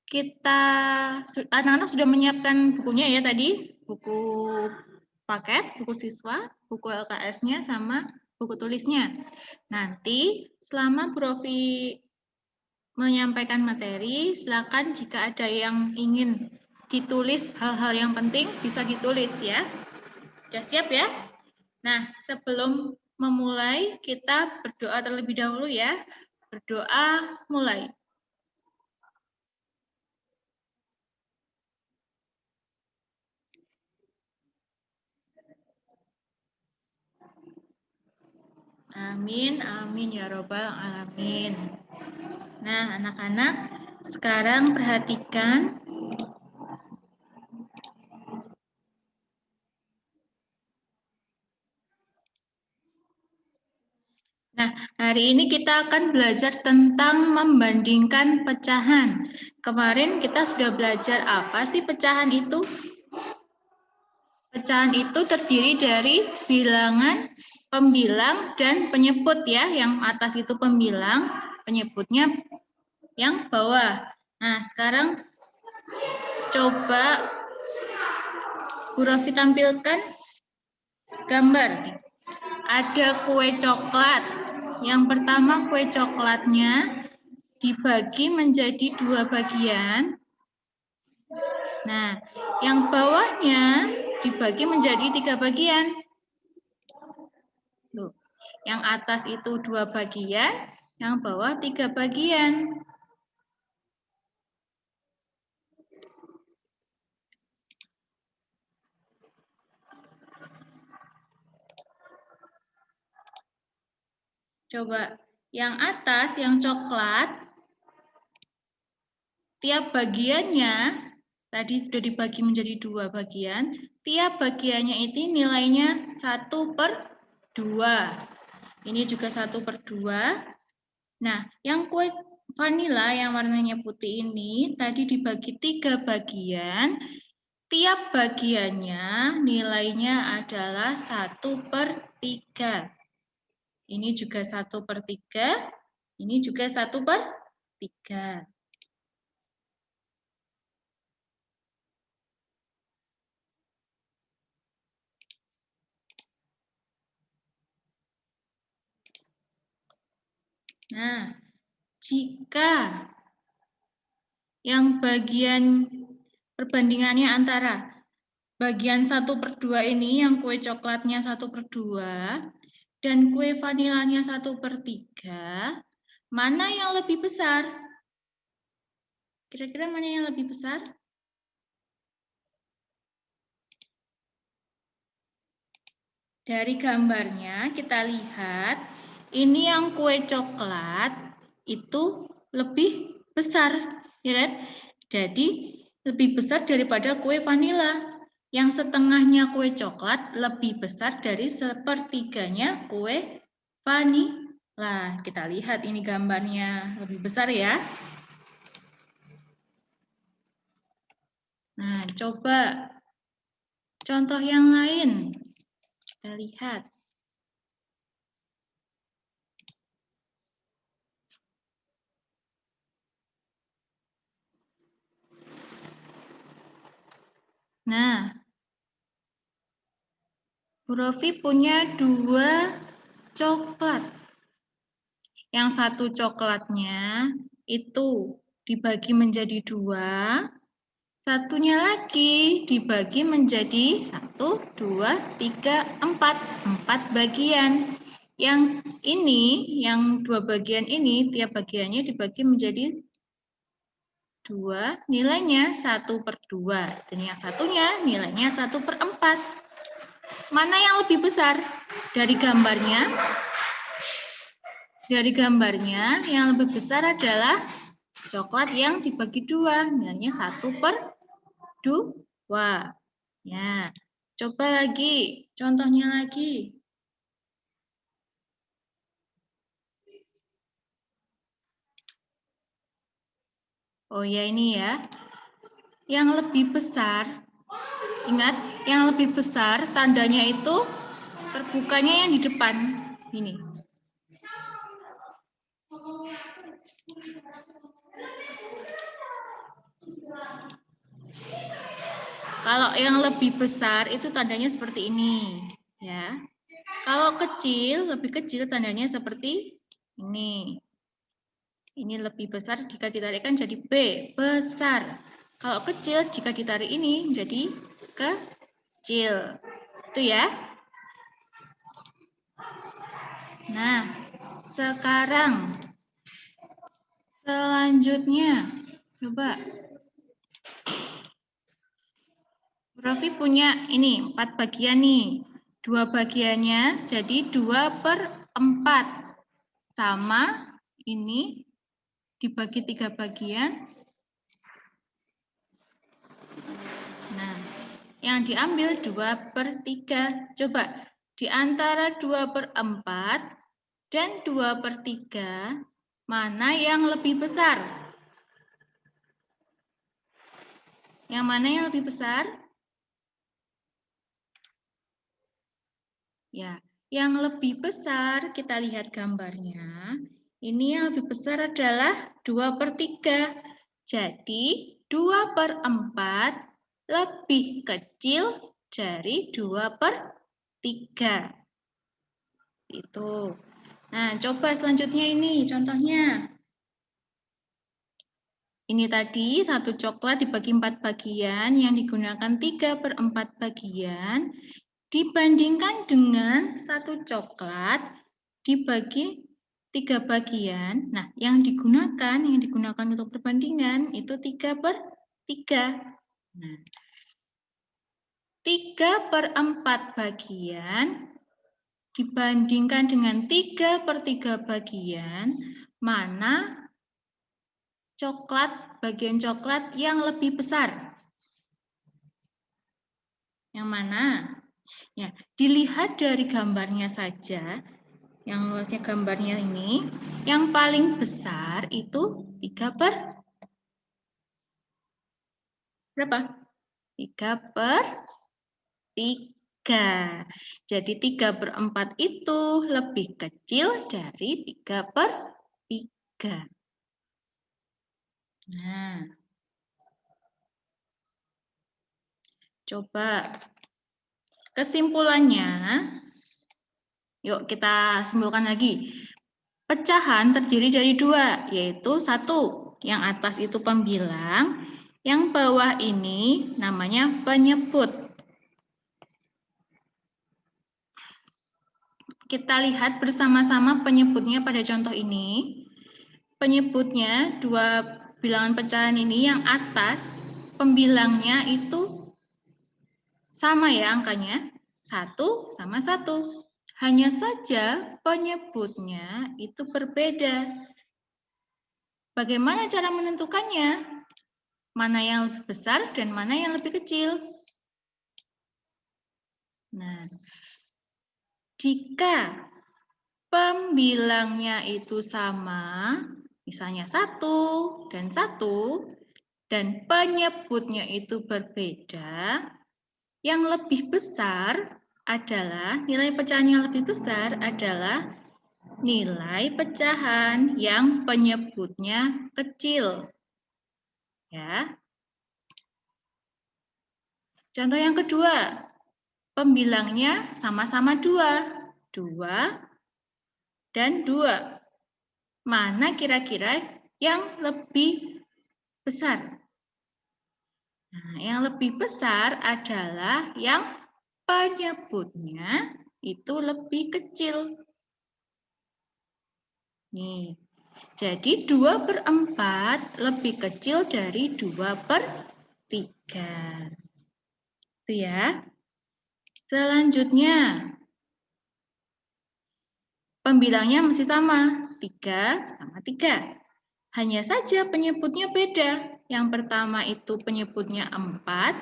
anak-anak sudah menyiapkan bukunya ya tadi, buku paket, buku siswa, buku LKS-nya, sama buku tulisnya. Nanti selama Bu Rofi menyampaikan materi, silakan jika ada yang ingin ditulis hal-hal yang penting bisa ditulis ya. Sudah siap ya? Nah, sebelum memulai kita berdoa terlebih dahulu ya. Berdoa mulai. Amin, amin ya robbal alamin. Nah, anak-anak, sekarang perhatikan. Nah, hari ini kita akan belajar tentang membandingkan pecahan. Kemarin kita sudah belajar apa sih pecahan itu? Pecahan itu terdiri dari bilangan, pembilang, dan penyebut ya. Yang atas itu pembilang, penyebutnya yang bawah. Nah, sekarang coba Bu Rofi tampilkan gambar. Ada kue coklat. Yang pertama kue coklatnya dibagi menjadi 2 bagian. Nah, yang bawahnya dibagi menjadi 3 bagian. Tuh. Yang atas itu 2 bagian, yang bawah 3 bagian. Coba, yang atas, yang coklat, tiap bagiannya, tadi sudah dibagi menjadi 2 bagian, tiap bagiannya itu nilainya 1/2. Ini juga 1/2. Nah, yang kue vanila yang warnanya putih ini tadi dibagi 3 bagian, tiap bagiannya nilainya adalah 1/3. Ini juga 1/3, ini juga 1/3. Nah, jika yang bagian perbandingannya antara bagian 1/2 ini yang kue coklatnya 1/2 dan kue vanilanya 1/3, mana yang lebih besar? Kira-kira mana yang lebih besar? Dari gambarnya kita lihat, ini yang kue coklat itu lebih besar, ya kan? Jadi lebih besar daripada kue vanila. Yang setengahnya kue coklat lebih besar dari 1/3-nya kue vanila. Kita lihat ini gambarnya lebih besar ya. Nah, coba contoh yang lain. Kita lihat. Nah, Bu Rofi punya 2 coklat. Yang satu coklatnya itu dibagi menjadi 2, satunya lagi dibagi menjadi 1, 2, 3, 4. 4 bagian. Yang ini, yang 2 bagian ini, tiap bagiannya dibagi menjadi 2, nilainya 1/2. Dan yang satunya nilainya 1/4. Mana yang lebih besar? Dari gambarnya, yang lebih besar adalah coklat yang dibagi 2, nilainya 1/2. Ya, coba lagi, contohnya lagi. Oh ya, ini ya. Yang lebih besar, ingat, yang lebih besar tandanya itu terbukanya yang di depan. Ini. Kalau yang lebih besar itu tandanya seperti ini, ya. Kalau kecil, lebih kecil tandanya seperti ini. Ini lebih besar jika ditarikkan jadi B, besar. Kalau kecil jika ditarik ini menjadi kecil. Itu ya. Nah, sekarang selanjutnya coba Rofi punya ini 4 bagian nih. 2 bagiannya jadi 2/4. Sama ini dibagi 3 bagian. Nah, yang diambil 2/3. Coba di antara 2/4 dan 2/3 mana yang lebih besar? Yang mana yang lebih besar? Ya, yang lebih besar kita lihat gambarnya. Ini yang lebih besar adalah 2/3. Jadi 2/4 lebih kecil dari 2/3. Itu. Nah, coba selanjutnya ini contohnya. Ini tadi satu coklat dibagi 4 bagian yang digunakan 3/4 bagian dibandingkan dengan satu coklat dibagi 3 bagian. Nah, yang digunakan untuk perbandingan itu 3/3. Nah, 3/4 bagian dibandingkan dengan 3/3 bagian, mana bagian coklat yang lebih besar? Yang mana? Ya, dilihat dari gambarnya saja. Yang luasnya gambarnya ini, yang paling besar itu 3/3. Berapa? 3/3. Jadi 3/4 itu lebih kecil dari 3/3. Nah, coba kesimpulannya, yuk kita simpulkan lagi. Pecahan terdiri dari 2, yaitu 1, yang atas itu pembilang, yang bawah ini namanya penyebut. Kita lihat bersama-sama penyebutnya pada contoh ini. Penyebutnya 2 bilangan pecahan ini yang atas pembilangnya itu sama ya angkanya, 1 sama 1. Hanya saja penyebutnya itu berbeda. Bagaimana cara menentukannya? Mana yang lebih besar dan mana yang lebih kecil? Nah, jika pembilangnya itu sama, misalnya 1 dan 1, dan penyebutnya itu berbeda, yang lebih besar adalah, nilai pecahan yang lebih besar adalah nilai pecahan yang penyebutnya kecil. Ya. Contoh yang kedua, pembilangnya sama-sama 2. 2 dan 2. Mana kira-kira yang lebih besar? Nah, yang lebih besar adalah yang penyebutnya itu lebih kecil. Nih, jadi 2/4 lebih kecil dari 2/3. Itu ya. Selanjutnya, pembilangnya masih sama, 3 sama 3. Hanya saja penyebutnya beda. Yang pertama itu penyebutnya 4,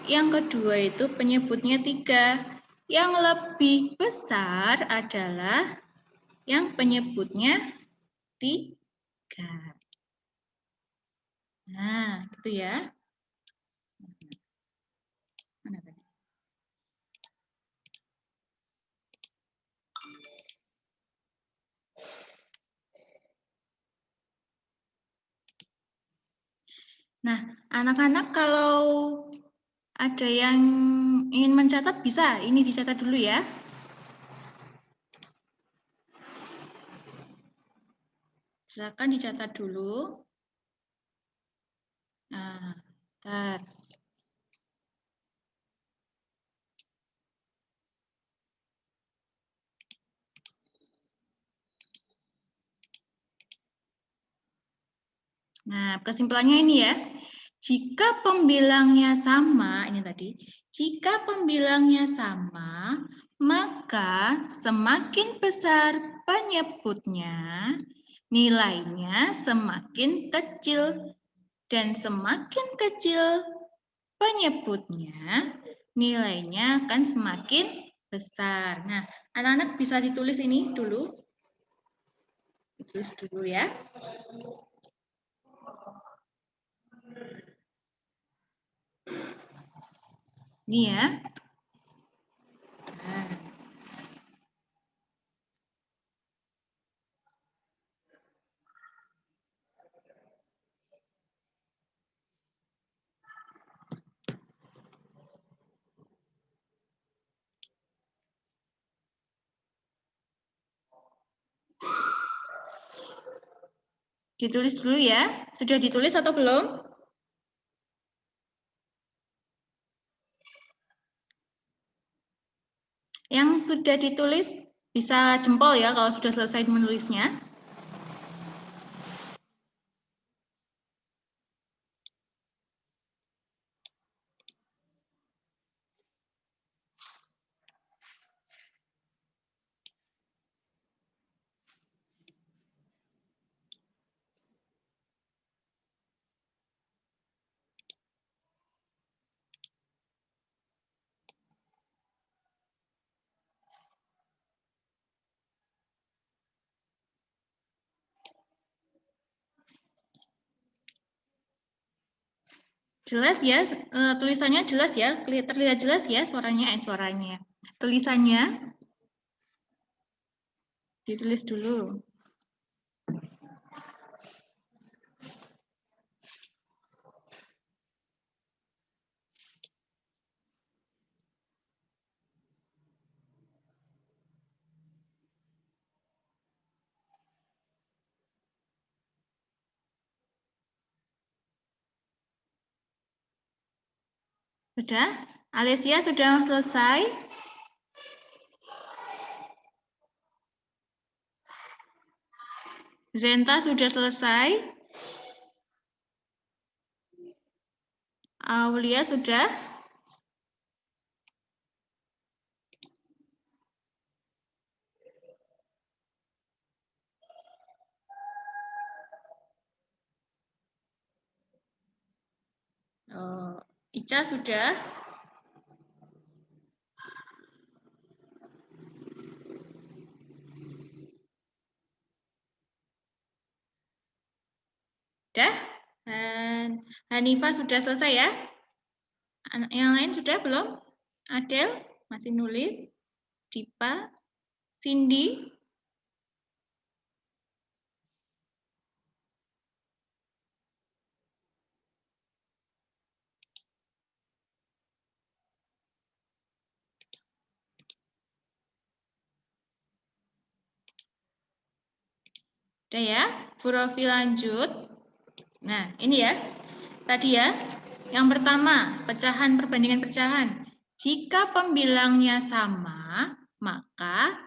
yang kedua itu penyebutnya 3. Yang lebih besar adalah yang penyebutnya 3. Nah, itu ya. Mana tadi? Nah, anak-anak kalau Ada yang ingin mencatat bisa, ini dicatat dulu ya. Silakan dicatat dulu. Nah, bentar. Nah, kesimpulannya ini ya. Jika pembilangnya sama, ini tadi, jika pembilangnya sama, maka semakin besar penyebutnya, nilainya semakin kecil. Dan semakin kecil penyebutnya, nilainya akan semakin besar. Nah, anak-anak bisa ditulis ini dulu. Ditulis dulu ya. Ini ya. Nah. Ditulis dulu ya. Sudah ditulis atau belum? Yang sudah ditulis bisa jempol ya kalau sudah selesai menulisnya. Jelas ya, tulisannya jelas ya, terlihat jelas ya suaranya. Tulisannya ditulis dulu. Sudah? Alesia sudah selesai? Zenta sudah selesai? Aulia sudah? Oh, Ica sudah? Sudah? Dan Hanifah sudah selesai ya? Yang lain sudah belum? Adel masih nulis? Dipa? Cindy? Udah ya? Bu Rofi lanjut. Nah, ini ya. Tadi ya, yang pertama, pecahan perbandingan pecahan. Jika pembilangnya sama, maka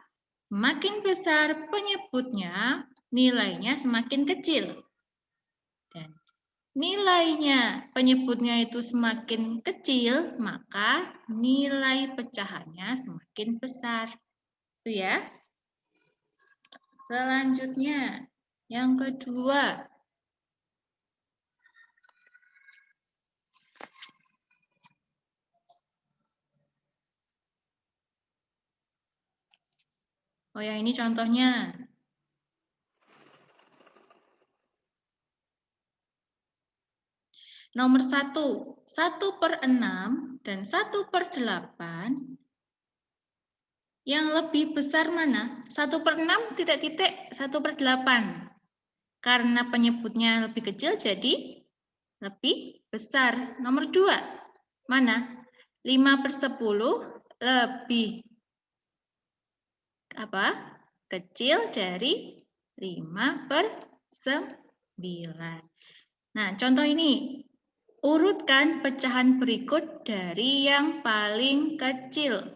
semakin besar penyebutnya, nilainya semakin kecil. Dan nilainya penyebutnya itu semakin kecil, maka nilai pecahannya semakin besar. Itu ya. Selanjutnya, yang kedua. Oh ya, ini contohnya. Nomor 1, 1/6 dan 1/8. Yang lebih besar mana? 1/6 titik-titik 1/8. Karena penyebutnya lebih kecil jadi lebih besar. Nomor 2, mana? 5/10 lebih kecil dari 5/9. Nah, contoh ini. Urutkan pecahan berikut dari yang paling kecil.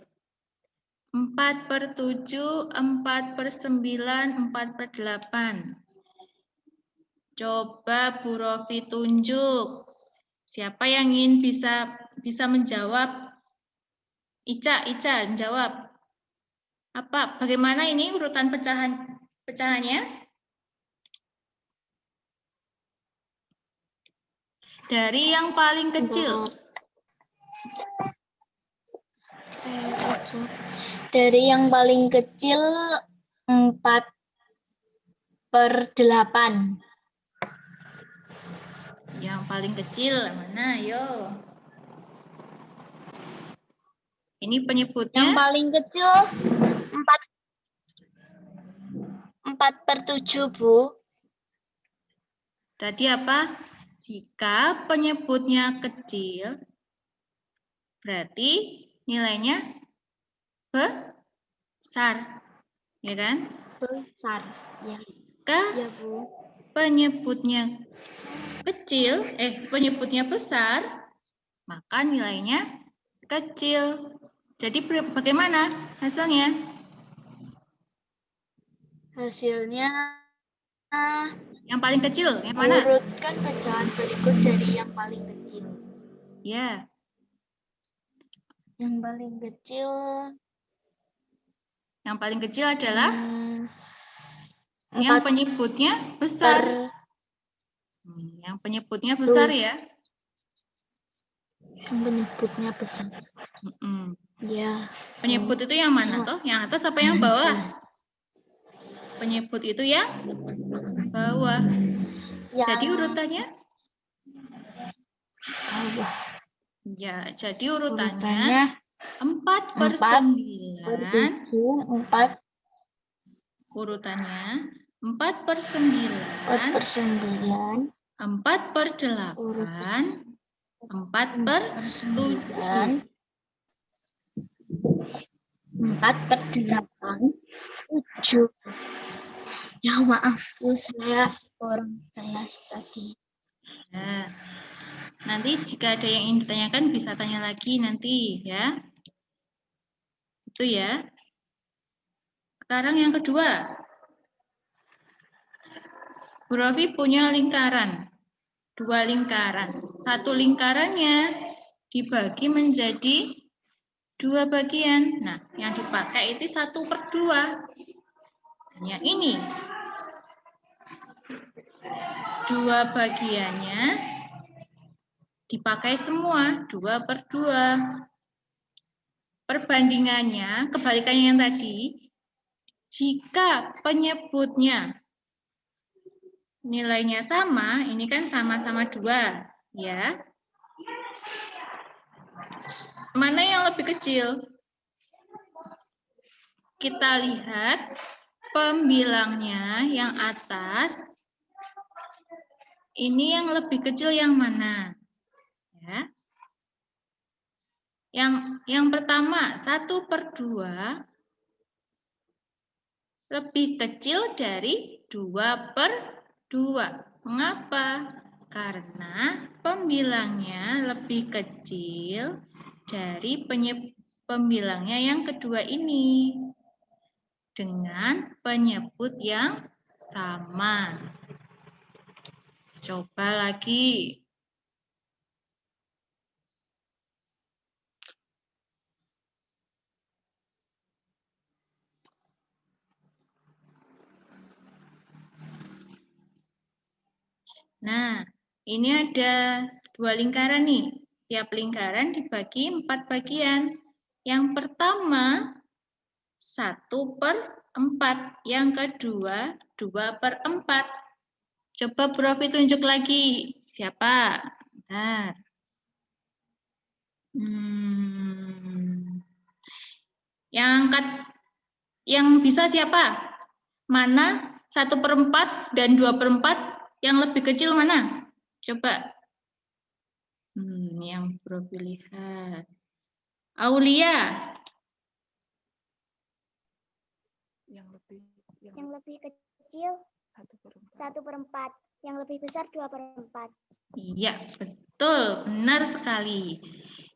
4/7, 4/9, 4/8. Coba Bu Rofi tunjuk. Siapa yang ingin bisa menjawab? Ica menjawab. Bagaimana ini urutan pecahannya? Dari yang paling kecil. Dari yang paling kecil 4/8. Yang paling kecil mana? Yo. Ini penyebutnya. Yang paling kecil 4/7, Bu. Tadi apa? Jika penyebutnya kecil, berarti nilainya besar, ya kan? Besar, ya. Jika Ya, Bu. penyebutnya kecil, penyebutnya besar, maka nilainya kecil. Jadi bagaimana hasilnya? Hasilnya Yang paling kecil, yang mana? urutkan pecahan berikut dari yang paling kecil. Ya. Yang paling kecil. Yang paling kecil adalah Yang yang penyebutnya besar. Yang penyebutnya besar ya. Yang penyebutnya besar. Ya. Penyebut itu yang mana toh? Yang atas apa yang bawah? Penyebut itu yang bawah. Jadi urutannya? Bawah. Ya, jadi urutannya 4/9. Urutannya 4/9. 4/8. 4/7. 4/8. 7. Ya maaf, saya kurang jelas tadi. Nah, nanti jika ada yang ingin ditanyakan bisa tanya lagi nanti ya. Itu ya. Sekarang yang kedua. Bu Rofi punya lingkaran. 2 lingkaran. Satu lingkarannya dibagi menjadi 2 bagian. Nah, yang dipakai itu 1/2. Dan yang ini 2 bagiannya dipakai semua 2/2. Perbandingannya, kebalikannya yang tadi, jika penyebutnya nilainya sama, ini kan sama-sama 2, ya. Mana yang lebih kecil? Kita lihat pembilangnya yang atas. Ini yang lebih kecil yang mana? Ya. Yang pertama 1/2 lebih kecil dari 2/2. Mengapa? Karena pembilangnya lebih kecil dari pembilangnya yang kedua ini dengan penyebut yang sama. Coba lagi. Nah, ini ada 2 lingkaran nih. Tiap lingkaran dibagi 4 bagian. Yang pertama 1/4. Yang kedua 2/4. Coba Bu Rofi tunjuk lagi. Siapa? Bentar. Yang bisa siapa? Mana 1/4 dan 2/4 yang lebih kecil mana? Coba. Yang Bu Rofi lihat. Aulia. Yang lebih kecil 1/4. Yang lebih besar 2/4. Iya, betul. Benar sekali.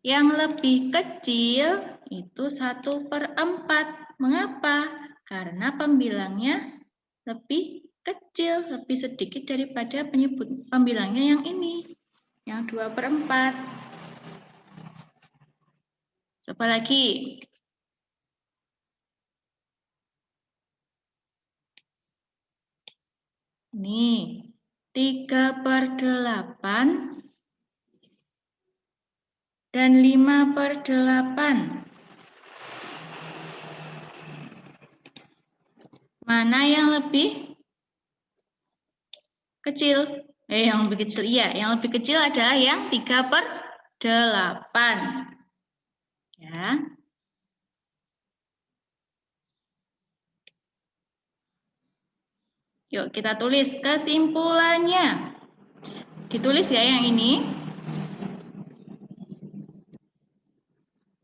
Yang lebih kecil itu 1/4. Mengapa? Karena pembilangnya lebih kecil, lebih sedikit daripada pembilangnya yang ini, yang 2/4. Coba lagi. Nih, 3/8 dan 5/8. Mana yang lebih kecil? Yang lebih kecil, iya. Yang lebih kecil adalah yang 3/8. Ya. Yuk, kita tulis kesimpulannya. Ditulis ya yang ini.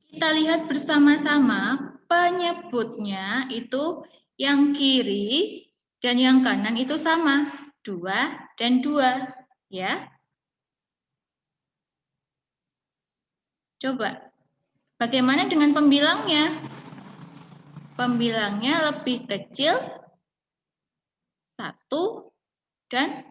Kita lihat bersama-sama penyebutnya itu yang kiri dan yang kanan itu sama. 2 dan 2. Ya. Coba. Bagaimana dengan pembilangnya? Pembilangnya lebih kecil 1 dan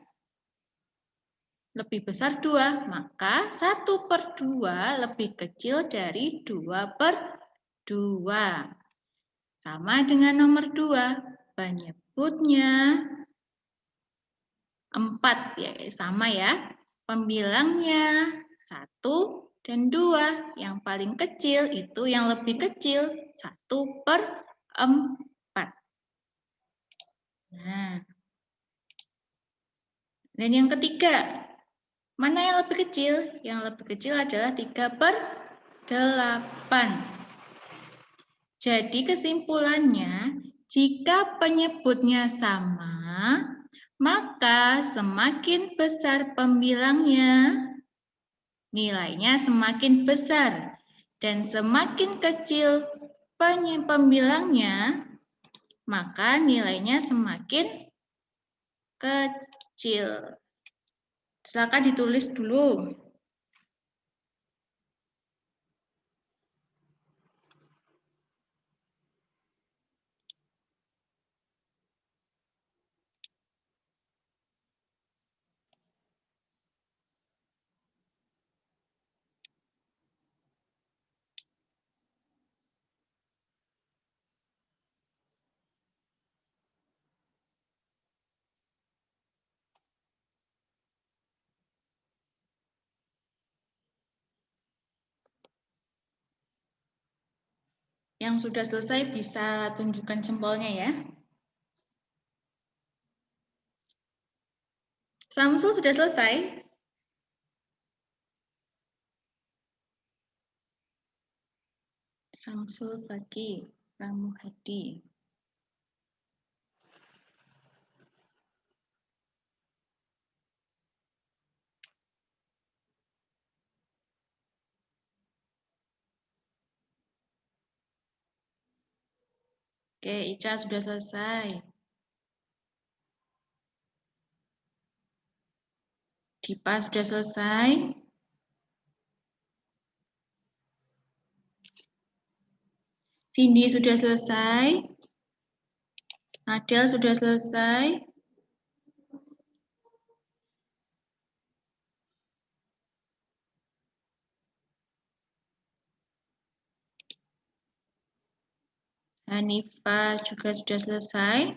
lebih besar 2. Maka 1/2 lebih kecil dari 2/2. Sama dengan nomor 2. Penyebutnya 4. Ya, sama ya. Pembilangnya 1 dan 2. Yang paling kecil itu yang lebih kecil. 1/4. Nah. Dan yang ketiga. Mana yang lebih kecil? Yang lebih kecil adalah 3/8. Jadi kesimpulannya, jika penyebutnya sama, maka semakin besar pembilangnya, nilainya semakin besar. Dan semakin kecil pembilangnya, maka nilainya semakin kecil. Silakan ditulis dulu. Yang sudah selesai bisa tunjukkan jempolnya ya. Samsul sudah selesai? Samsul Pagi, Ramuhadi. Oke, Ica sudah selesai. Dipa sudah selesai. Cindy sudah selesai. Adel sudah selesai. Hanifa juga sudah selesai.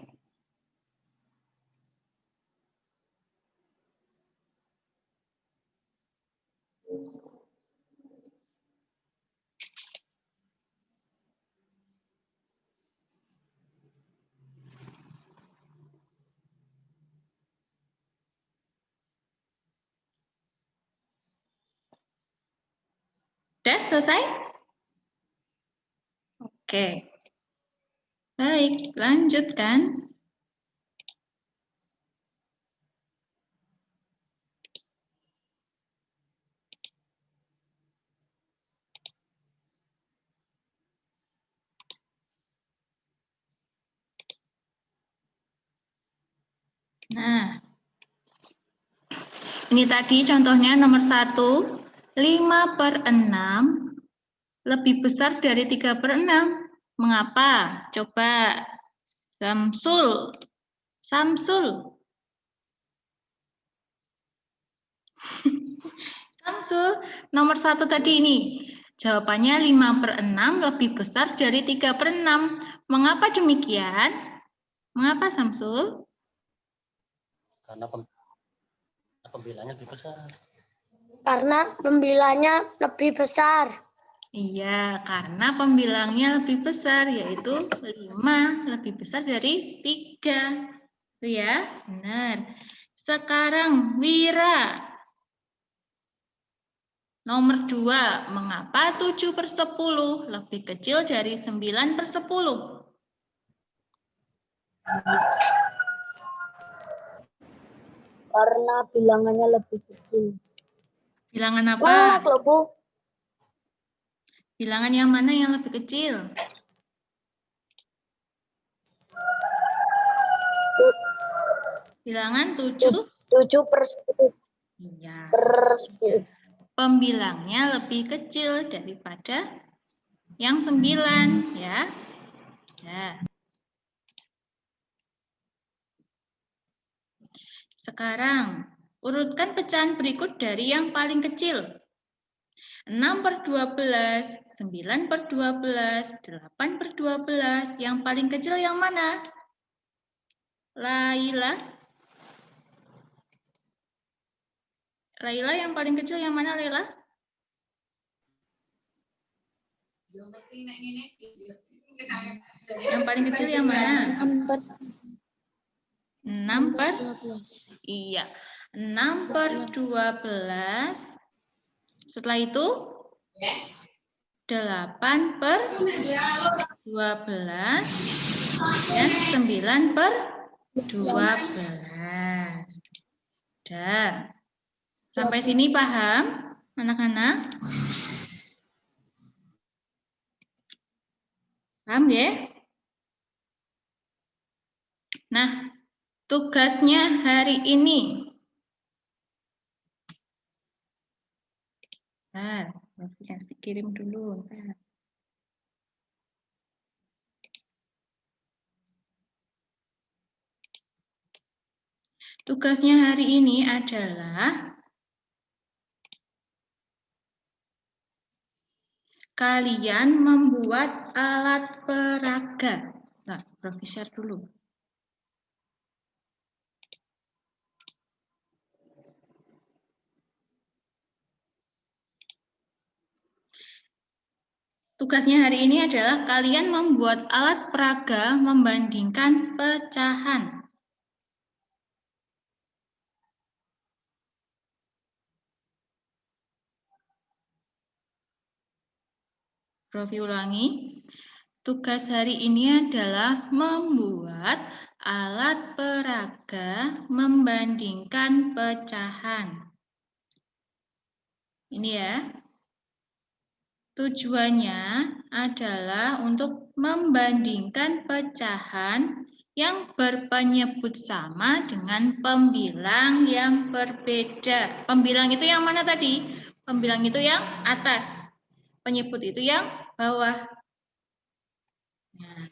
Sudah selesai? Oke. Baik, lanjutkan. Nah, ini tadi contohnya nomor 1, 5/6 lebih besar dari 3/6. Mengapa? Coba Samsul. Samsul. Samsul, nomor 1 tadi ini. Jawabannya 5/6 lebih besar dari 3/6. Mengapa demikian? Mengapa Samsul? Karena pembilangnya lebih besar. Karena pembilangnya lebih besar. Iya, karena pembilangnya lebih besar, yaitu 5, lebih besar dari 3. Itu ya, benar. Sekarang Wira. Nomor 2, mengapa 7/10 lebih kecil dari 9/10? Karena bilangannya lebih kecil. Bilangan apa? Loh, Bu. Bilangan yang mana yang lebih kecil? Bilangan 7? 7/10. Iya. Per 10. Pembilangnya lebih kecil daripada yang 9, ya. Ya. Sekarang, urutkan pecahan berikut dari yang paling kecil. 6/12, 9/12, 8/12. Yang paling kecil yang mana? Laila? Laila yang paling kecil yang mana, Laila? Yang paling kecil yang mana? 6/12. Iya, 6/12. Setelah itu 8/12 dan 9/12. Udah. Sampai sini paham, anak-anak? Paham ya? Nah, tugasnya hari ini. Nah, kasih kirim dulu. Tugasnya hari ini adalah kalian membuat alat peraga. Nah, Prof share dulu. Tugasnya hari ini adalah kalian membuat alat peraga membandingkan pecahan. Prof ulangi. Tugas hari ini adalah membuat alat peraga membandingkan pecahan. Ini ya. Tujuannya adalah untuk membandingkan pecahan yang berpenyebut sama dengan pembilang yang berbeda. Pembilang itu yang mana tadi? Pembilang itu yang atas. Penyebut itu yang bawah. Nah,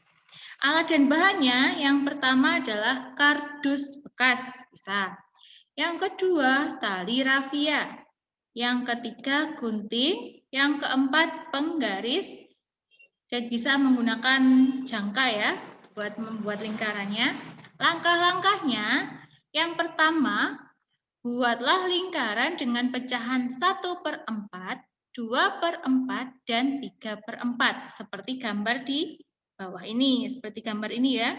alat dan bahannya yang pertama adalah kardus bekas. Bisa. Yang kedua, tali rafia. Yang ketiga, gunting. Yang keempat, penggaris. Dan bisa menggunakan jangka ya, buat membuat lingkarannya. Langkah-langkahnya, yang pertama, buatlah lingkaran dengan pecahan 1/4, 2/4, dan 3/4. Seperti gambar di bawah ini, seperti gambar ini ya.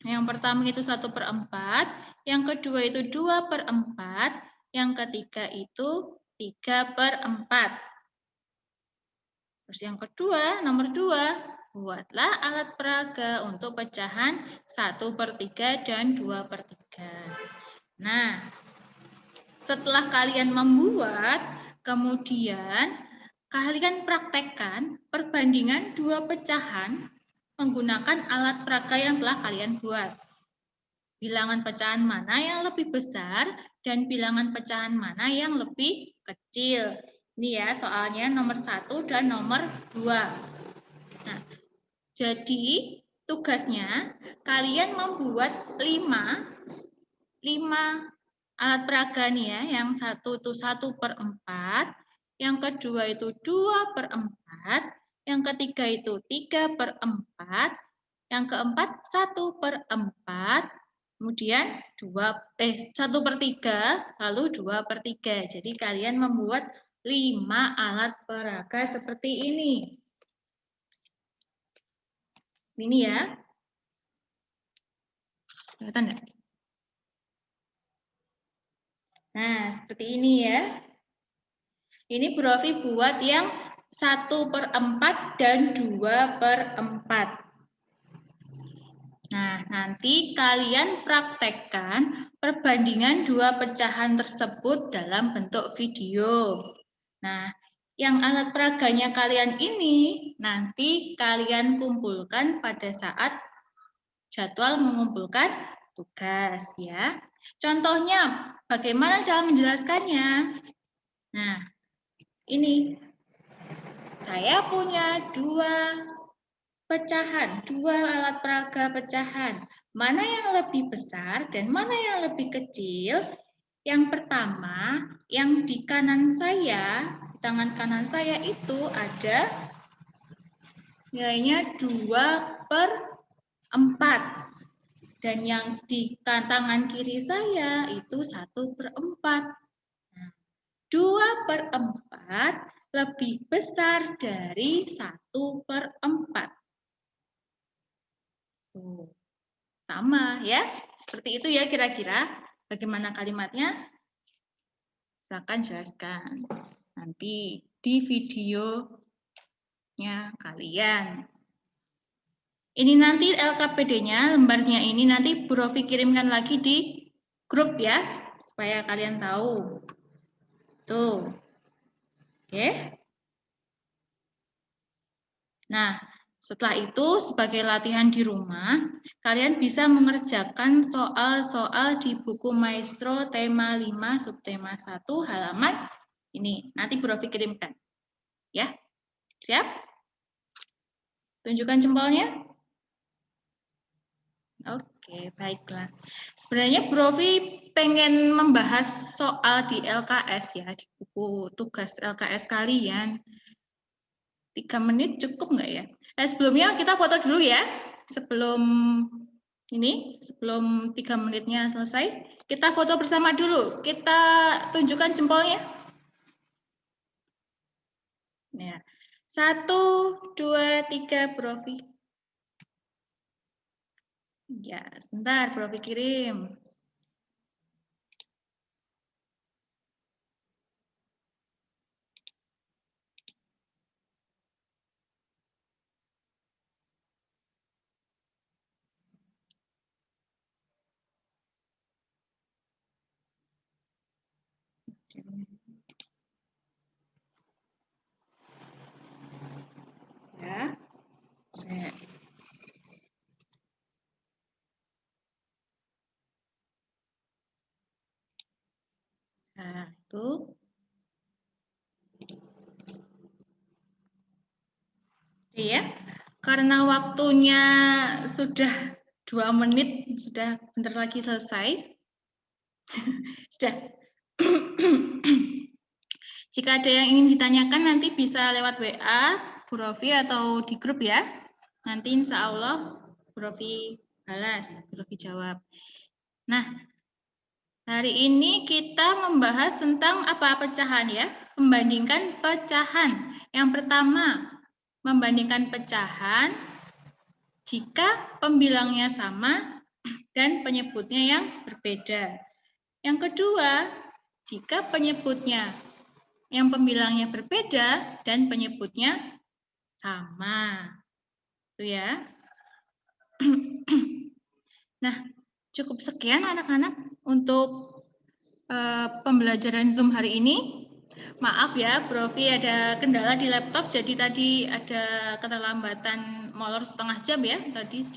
Yang pertama itu 1/4, yang kedua itu 2/4, yang ketiga itu 3/4. Terus yang kedua, nomor 2, buatlah alat peraga untuk pecahan 1/3 dan 2/3. Nah, setelah kalian membuat, kemudian kalian praktekkan perbandingan dua pecahan menggunakan alat peraga yang telah kalian buat. bilangan pecahan mana yang lebih besar dan bilangan pecahan mana yang lebih kecil. Ini ya soalnya nomor 1 dan nomor 2. Nah, jadi tugasnya kalian membuat 5 alat peraga nih ya. Yang satu itu 1/4, yang kedua itu 2/4, yang ketiga itu 3/4, yang keempat 1/4, kemudian 1/3, lalu 2/3. Jadi kalian membuat 5 alat peraga seperti ini. Ini ya. Kelihatan enggak? Nah, seperti ini ya. Ini Bu Rofi buat yang 1/4 dan 2/4. Nah, nanti kalian praktekkan perbandingan dua pecahan tersebut dalam bentuk video. Nah, yang alat peraganya kalian ini nanti kalian kumpulkan pada saat jadwal mengumpulkan tugas ya. Contohnya, bagaimana cara menjelaskannya? Nah, ini saya punya dua alat peraga pecahan. Mana yang lebih besar dan mana yang lebih kecil? Yang pertama, yang di kanan saya, di tangan kanan saya itu ada nilainya 2/4. Dan yang di tangan kiri saya itu 1/4. Nah, 2/4 lebih besar dari 1/4. Sama ya, seperti itu ya kira-kira. Bagaimana kalimatnya? Silakan jelaskan nanti di videonya kalian. Ini nanti LKPD-nya, lembarnya ini nanti Bu Rofi kirimkan lagi di grup ya, supaya kalian tahu. Tuh. Oke. Nah, setelah itu, sebagai latihan di rumah, kalian bisa mengerjakan soal-soal di buku Maestro tema 5 subtema 1 halaman ini. Nanti Bu Rofi kirimkan. Ya, siap? Tunjukkan jempolnya. Oke, baiklah. Sebenarnya Bu Rofi pengen membahas soal di LKS ya, di buku tugas LKS kalian. 3 menit cukup nggak ya? Sebelumnya kita foto dulu ya. Sebelum 3 menitnya selesai, kita foto bersama dulu. Kita tunjukkan jempolnya. Ya. 1, 2, 3, Bu Rofi. Ya, sebentar, Bu Rofi kirim. Ya, nah, itu. Iya, karena waktunya sudah 2 menit, sudah bentar lagi selesai. Sudah. Jika ada yang ingin ditanyakan nanti bisa lewat WA, Bu Rofi atau di grup ya. Nanti insya Allah Bu Rofi balas, Bu Rofi jawab. Nah, hari ini kita membahas tentang apa pecahan ya. Membandingkan pecahan. Yang pertama, membandingkan pecahan jika pembilangnya sama dan penyebutnya yang berbeda. Yang kedua, jika yang pembilangnya berbeda dan penyebutnya sama. Itu ya. Nah, cukup sekian anak-anak untuk pembelajaran Zoom hari ini. Maaf ya, Profi ada kendala di laptop, jadi tadi ada keterlambatan molor setengah jam ya. Tadi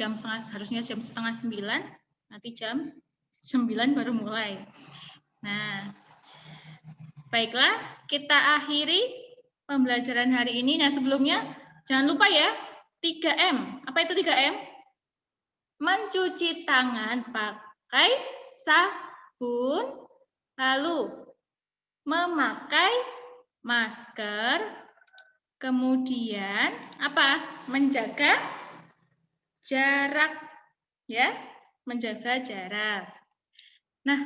harusnya jam 8:30. Nanti jam 9 baru mulai. Nah, baiklah, kita akhiri pembelajaran hari ini. Nah, sebelumnya jangan lupa ya, 3M. Apa itu 3M? Mencuci tangan pakai sabun, lalu memakai masker, kemudian apa? Menjaga jarak, ya, menjaga jarak. Nah,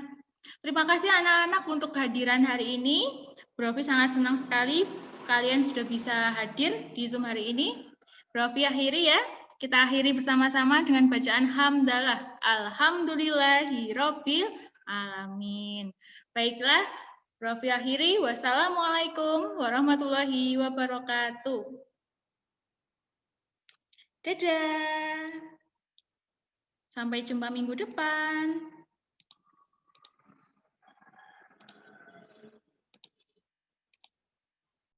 terima kasih anak-anak untuk kehadiran hari ini. Profi sangat senang sekali kalian sudah bisa hadir di Zoom hari ini. Profi akhiri ya. Kita akhiri bersama-sama dengan bacaan hamdalah. Alhamdulillahirabbil alamin. Baiklah, Profi akhiri. Wassalamualaikum warahmatullahi wabarakatuh. Dadah. Sampai jumpa minggu depan.